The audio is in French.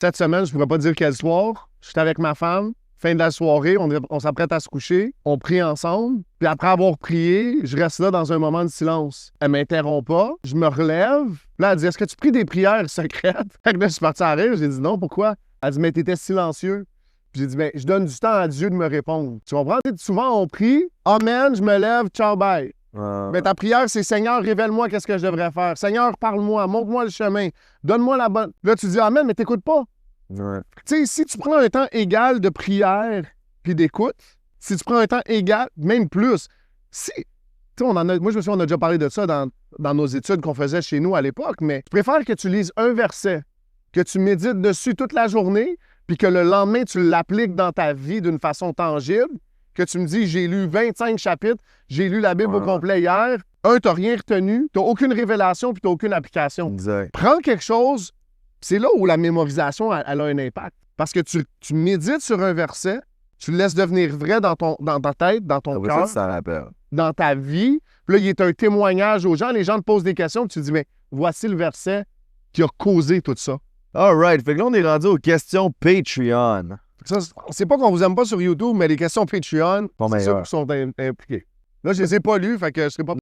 Cette semaine, je ne pourrais pas dire quel soir. J'étais avec ma femme. Fin de la soirée, on s'apprête à se coucher. On prie ensemble. Puis après avoir prié, je reste là dans un moment de silence. Elle m'interrompt pas. Je me relève. Là, elle dit, est-ce que tu pries des prières secrètes? Fait que là, je suis parti à rire. J'ai dit non, pourquoi? Elle dit, mais t'étais silencieux. Puis j'ai dit, ben, je donne du temps à Dieu de me répondre. Tu comprends? Souvent, on prie. Amen, je me lève, ciao, bye. Mais ta prière, c'est Seigneur, révèle-moi qu'est-ce que je devrais faire. Seigneur, parle-moi, montre-moi le chemin. Donne-moi la bonne. Là, tu dis Amen, mais t'écoutes pas. Ouais. Tu sais, si tu prends un temps égal de prière puis d'écoute, si tu prends un temps égal, même plus, si. Tu sais, moi, je me souviens, on a déjà parlé de ça dans nos études qu'on faisait chez nous à l'époque, mais je préfère que tu lises un verset, que tu médites dessus toute la journée, puis que le lendemain, tu l'appliques dans ta vie d'une façon tangible, que tu me dis, j'ai lu 25 chapitres, j'ai lu la Bible au complet hier. T'as rien retenu, t'as aucune révélation, puis t'as aucune application. Exact. Prends quelque chose, c'est là où la mémorisation, elle a un impact. Parce que tu médites sur un verset, tu le laisses devenir vrai dans ta tête, dans ton cœur, dans ta vie. Puis là, il est un témoignage aux gens. Les gens te posent des questions, puis tu te dis, mais voici le verset qui a causé tout ça. All right. Fait que là, on est rendu aux questions Patreon. Ça, c'est pas qu'on vous aime pas sur YouTube, mais les questions Patreon, Pas c'est meilleur. ceux qui sont impliqués. Là, je les ai pas lues, fait que je serai pas